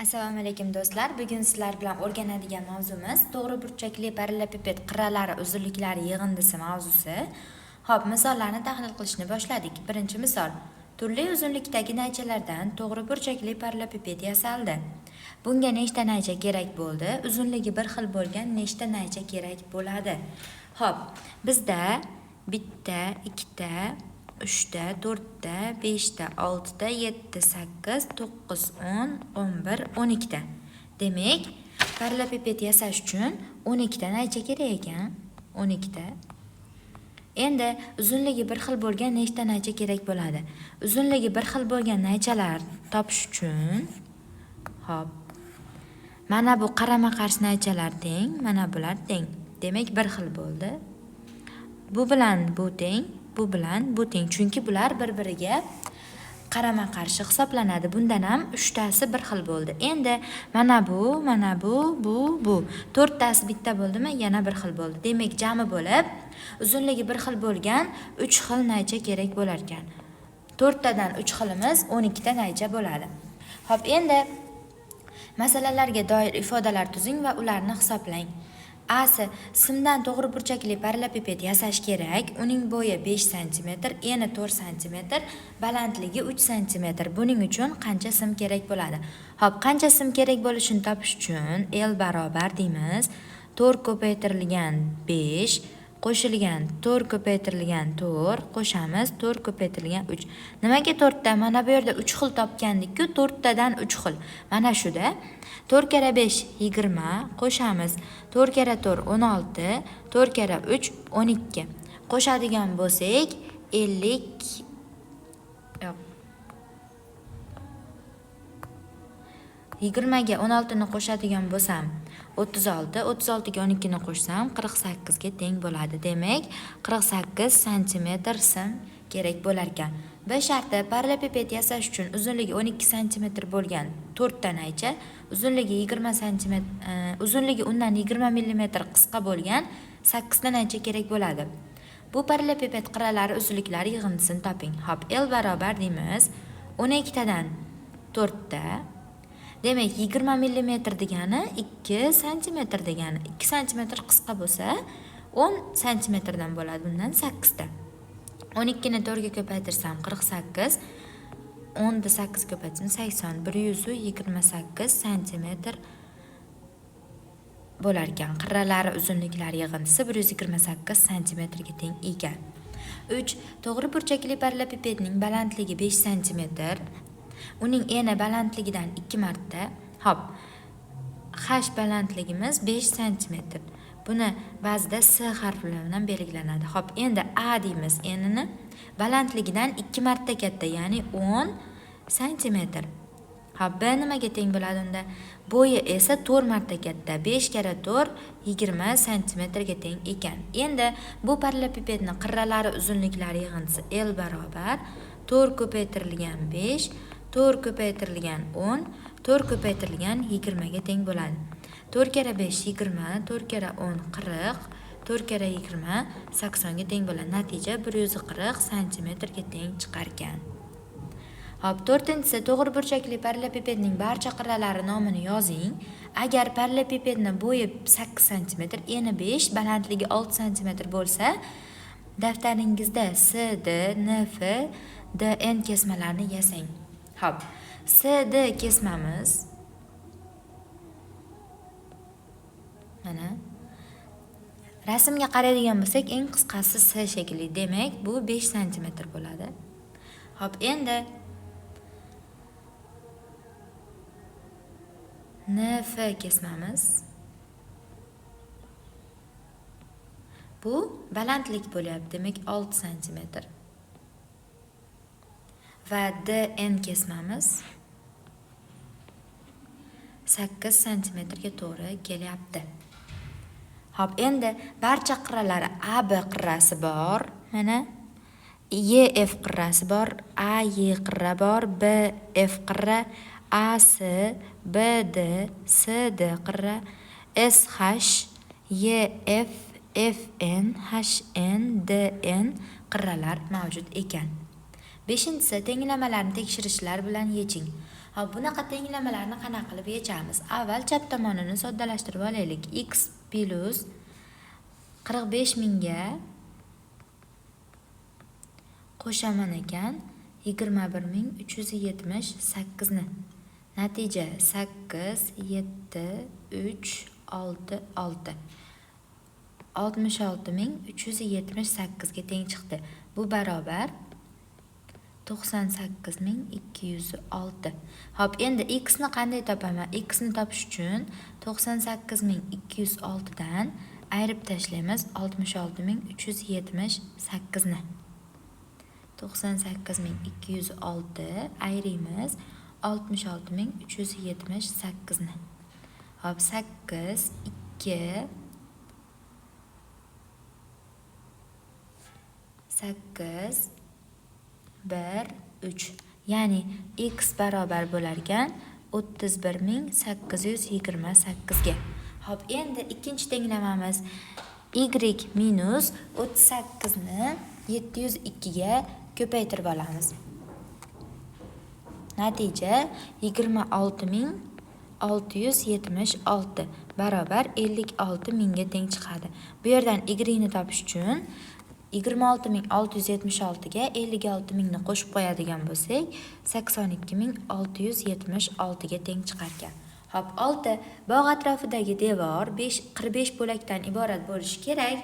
Assalomu alaykum do'stlar. Bugun sizlar bilan o'rganadigan mavzumiz to'g'ri burchakli parallelipiped qirralari uzunliklari yig'indisi mavzusi. Xo'p, misollarni tahlil qilishni boshladik. Birinchi misol. Turli uzunlikdagi naychalardan to'g'ri burchakli parallelipiped yasaldi. Bunga nechta naycha kerak bo'ldi? Uzunligi bir xil bo'lgan nechta naycha kerak bo'ladi? Xo'p, bizda bitta, ikkita, 3ta, 4ta, 5ta, 6ta, 7ta, 8, 9, 10, 11, 12ta. Demak, parallelipiped yasash uchun 12ta naycha kerak ekan. 12ta. Endi uzunligi bir xil bo'lgan nechta naycha kerak bo'ladi? Uzunligi bir xil bo'lgan naychalar topish uchun hop. Mana bu qarama-qarshi naychalar teng, mana bular teng. Demak, bir xil bo'ldi. Bu bilan bu teng, bu bilan bu teng. Chunki bular bir-biriga qarama-qarshi hisoblanadi. Bundan ham 3tasi bir xil bo'ldi. Endi mana bu, bu. 4tasi bitta bo'ldimi? Yana bir xil bo'ldi. Demak, jami bo'lib uzunligi bir xil bo'lgan 3 xil naycha kerak bo'lar ekan. 4tadan 3 xilimiz 12ta naycha bo'ladi. Xo'p, endi masalalarga doir ifodalar tuzing va ularni hisoblang. A'si simdan to'g'ri burchakli parallelipiped yasash kerak. Uning bo'yi 5 cm, eni 4 cm, balandligi 3 cm. Buning uchun qancha sim kerak bo'ladi? Xo'p, qancha sim kerak bo'lishini topish uchun L barobar deymiz. 4 ko'paytirilgan 5 qo'shilgan 4 ko'paytirilgan 4 qo'shamiz 4 ko'paytirilgan 3. Nimaga 4ta? Mana bu yerda 3 xil topgandik-ku, 4tadan 3 xil. Mana shuda 4 kere 5 20 qo'shamiz 4 kere 4 16, 4 kere 3 12. Qo'shadigan bo'lsak 50 yo'q. 20 ga 16 ni qo'shadigan bo'lsam 36, 36 ga 12 ni qo'shsam 48 ga teng bo'ladi. Demak, 48 cm sim kerak bo'lar ekan. Bir sharti parallelipiped yasash uchun uzunligi 12 cm bo'lgan 4 ta naycha, uzunligi 20 cm, uzunligi undan 20 mm qisqa bo'lgan 8 ta naycha kerak bo'ladi. Bu parallelipiped qirralari uzunliklari yig'indisini toping. Hop, L barobar deymiz. 12 tadan 4 ta. Demak, 20 mm degani 2 cm degani. 2 cm qisqa bo'lsa 10 cm dan bo'ladi. Bundan 8 ta. 12 ni 4 ga ko'paytirsam 48, 10 ni 8 ko'paytirsam 80, 128 cm bo'lar ekan. Qirralari uzunliklari yig'indisi 128 cm ga teng ekan. 3. To'g'ri burchakli parallelipipedning balandligi 5 cm. Uning eni balandligidan 2 marta. Hop. H balandligimiz 5 cm. Buni ba'zida S harfi bilan belgilanadi. Hop, endi A deymiz. Enini balandligidan 2 marta katta, ya'ni 10 cm. Hop, B nimaga teng bo'ladi unda? Bo'yi esa 4 marta katta. 5 kere 4 20 cm ga teng ekan. Endi bu parallelipipedni qirralari uzunliklari yig'indisi L barobar 4 ko'paytirilgan 5, 4 ko'paytirilgan 10, 4 ko'paytirilgan 20 ga teng bo'ladi. 4 kere 5 20, 4 kere 10 40, 4 kere 20 80 ga teng bo'ladi. Natija 140 cm ga teng chiqar ekan. Hop, 4-inchisi to'g'ri burchakli parallelipipedning barcha qirralari nomini yozing. Agar parallelipipedni bo'yi 8 cm, eni 5, balandligi 6 cm bo'lsa, daftaringizda S, D, N, F, D, N kesmalarini yasang. Hop, S, D kesmamiz mana rasmga qaraydigan bo'lsak, eng qisqasi S shakli. Demak, bu 5 cm bo'ladi. Hop, endi NF kesmamiz. Bu balandlik bo'lyapti. Demak, 6 cm. Va DN kesmamiz 8 cm ga to'g'ri kelyapti. Hop, endi barcha qirralari AB qirrasi bor. Mana EF qirrasi bor, AY qirra bor, BF qirra, AC, BD, CD qirra, SH, EF, FN, HN, DN qirralar mavjud ekan. 5-inchisi tenglamalarni tekshirishlar bilan yeching. Hop, bunaqa tenglamalarni qanaqa qilib yechamiz? Avval chap tomonini soddalashtirib olaylik. X plus 45 mingga qo'shaman ekan 21378 ni. Natija 8, 7, 3, 6, 6. 66378 ga teng chiqdi. Bu barobar 98206. Hop, endi x ni qanday topaman? X ni topish uchun 98206 dan ayirib tashlaymiz 66378 ni. 98206 ayiramiz 66378 ni. Hop, 8, 2, 8, 1, 3. Ya'ni x barobar bo'lar ekan 31828 ga. Hop, endi ikkinchi tenglamamiz y minus 38 ni 702 ga ko'paytirib olamiz. Natija 26676 barobar 56 mingga teng chiqadi. Bu yerdan y ni topish uchun 26676 ga 56 mingni qo'shib qo'yadigan bo'lsak, 82676 ga teng chiqar ekan. Hop, 6 bog' atrofidagi devor 45 bo'lakdan iborat bo'lishi kerak.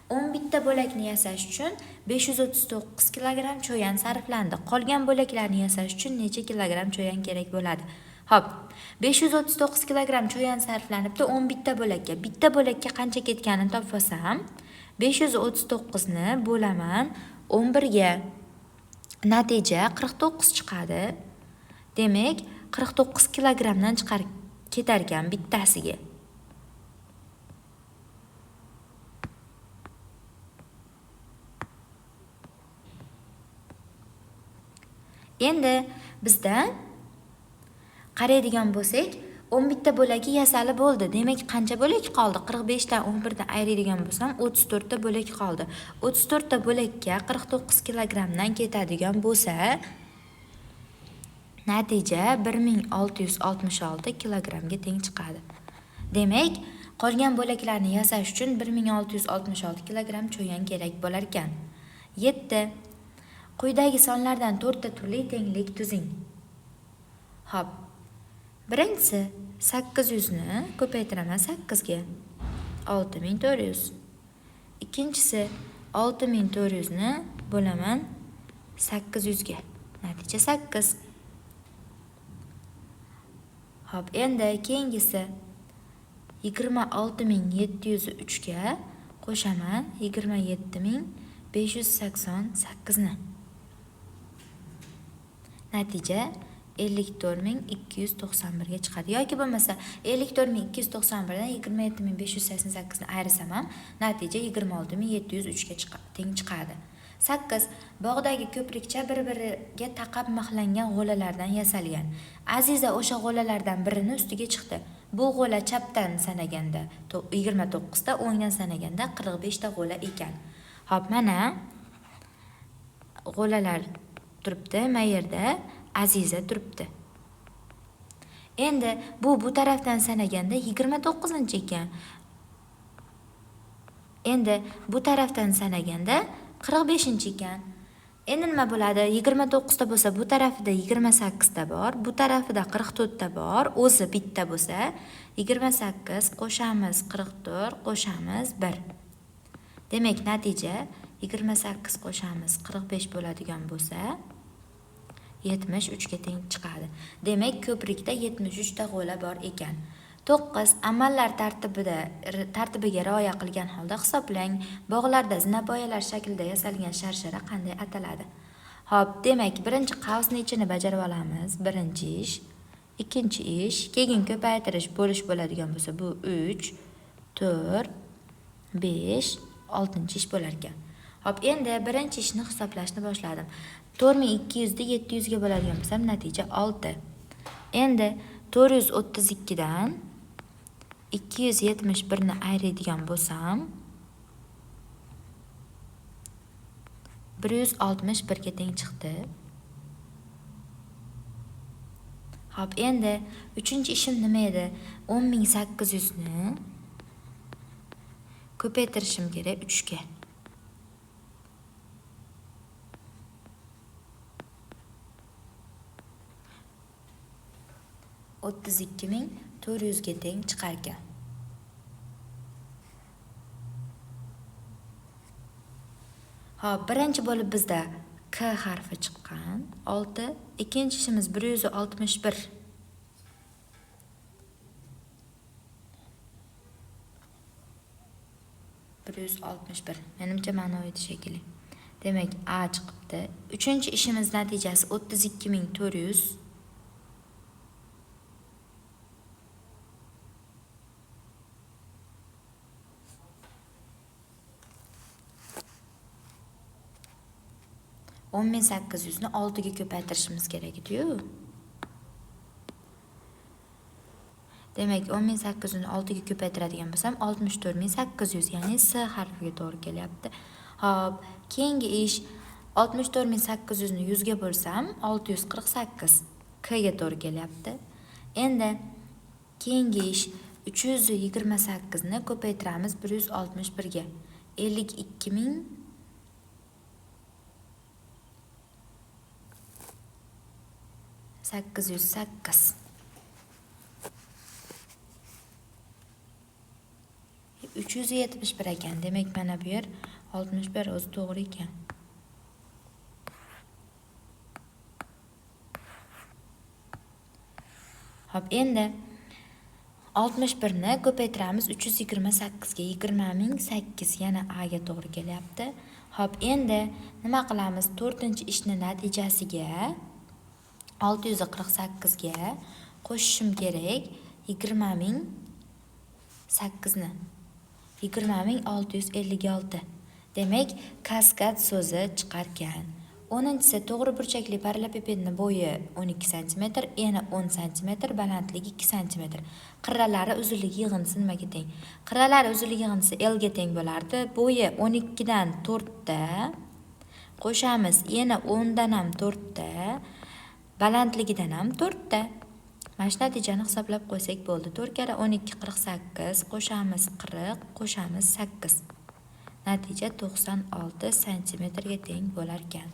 11 ta bo'lakni yasash uchun 539 kilogramm cho'yan sarflandi. Qolgan bo'laklarni yasash uchun necha kilogramm cho'yan kerak bo'ladi? Hop, 539 kilogramm cho'yan sarflanibdi 11 ta bo'lakka. Bitta bo'lakka qancha ketganini topsam, 539 ni bo'laman 11 ga. Natija 49 chiqadi. Demak, 49 kilogrammdan chiqarib ketar ekan bittasiga. Endi bizda qaraydigan bo'lsak, 11 ta bo'lagi yasali bo'ldi. Demak, qancha bo'lak qoldi? 45 dan 11 dan ayiradigan bo'lsam, 34 ta bo'lak qoldi. 34 ta bo'lakka 49 kilogrammdan ketadigan bo'lsa, natija 1666 kilogrammga teng chiqadi. Demak, qolgan bo'laklarni yasash uchun 1666 kilogramm cho'yan kerak bo'lar ekan. 7. Quyidagi sonlardan 4 ta turli tenglik tuzing. Hop. Birinchisi 800 ni ko'paytiraman 8 ga. 6400. Ikkinchisi 6400 ni bo'laman 800 ga. Natija 8. Hop, endi keyingisi 26703 ga qo'shaman 27588 ni. Natija 54291 ga chiqadi. Yoki bo'lmasa 54291 dan 27588 ni ayirsam ham natija 26703 ga teng chiqadi. 8. Bog'dagi ko'prikcha bir-biriga taqab mixlangan g'o'lalardan yasalgan. Aziza o'sha g'o'lalardan birini ustiga chiqdi. Bu g'o'la chapdan sanaganda 29 ta, o'ngdan sanaganda 45 ta g'o'la ekan. Hop, mana g'o'lalar turibdi, mayerda Aziza turibdi. Endi bu tarafdan sanaganda 29 ekan. Endi bu tarafdan sanaganda 45 ekan. Endi nima bo'ladi? 29 ta bo'lsa, bu tarafida 28 ta bor, bu tarafida 44 ta bor, o'zi bitta bo'lsa, 28 qo'shamiz 44 qo'shamiz 1. Demak, natija 28 qo'shamiz 45 bo'ladigan bo'lsa, 73 ga teng chiqadi. Demak, ko'prikda 73 ta g'o'la bor ekan. 9. Amallar tartibiga rioya qilgan holda hisoblang. Bog'larda zinapoyalar shaklida yasalgan sharshara qanday ataladi? Hop, demak, birinchi qavsning ichini bajarib olamiz. Birinchi ish, ikkinchi ish, keyin ko'paytirish bo'lish bo'ladigan bo'lsa, bu 3, 4, 5, 6 ish bo'lar ekan. Hop, endi birinchi ishni hisoblashni boshladim. 4200 ni 700 ga bo'ladigan bo'lsam, natija 6. Endi 432 dan 271 ni ayiradigan bo'lsam, 161 ga teng chiqdi. Hop, endi 3-ishim nima edi? 10.800 ni ko'paytirishim kerak 3 ga. O'ttiz ikki ming 400 ga teng chiqar ekan. Hop, birinchi bo'lib bizda K harfi chiqqan. 6. Ikkinchi ishimiz 161. Menimcha ma'no edi shekilli. Demak, A chiqibdi. Uchinchi ishimiz natijasi 32400. O'n ming 800 ni 6 ga ko'paytirishimiz kerak edi-yu. Demak, 10.800 ni 6 ga ko'paytiradigan bo'lsam, 64.800, ya'ni S harfiga to'g'ri kelyapti. Hop, keyingi ish 64.800 ni 100 ga bo'lsam, 648 K ga to'g'ri kelyapti. Endi keyingi ish 328 ni ko'paytiramiz 161 ga. 52.808. 371 ekan. Demak, mana bu yer 61 o'zi to'g'ri ekan. Hop, endi 61 ni ko'paytiramiz 328 ga. 20.008 yana A ga to'g'ri kelyapti. Hop, endi nima qilamiz? 4-ishni natijasiga 648 ga qo'shishim kerak 20.008 ni. 20.656. Demak, kaskad so'zi chiqar ekan. 10-si to'g'ri burchakli parallelipipedning bo'yi 12 cm, eni 10 cm, balandligi 2 cm. Qirralari uzunligi yig'indisi nimaga teng? Qirralari uzunligi yig'indisi L ga teng bo'lardi. Bo'yi 12 dan 4 ta qo'shamiz, eni 10 dan ham 4 ta, balandligidan ham 4 ta. Mana shu natijani hisoblab qo'ysak bo'ldi. 4 kara 12 48, qo'shamiz 40, qo'shamiz 8. Natija 96 cm ga teng bo'lar ekan.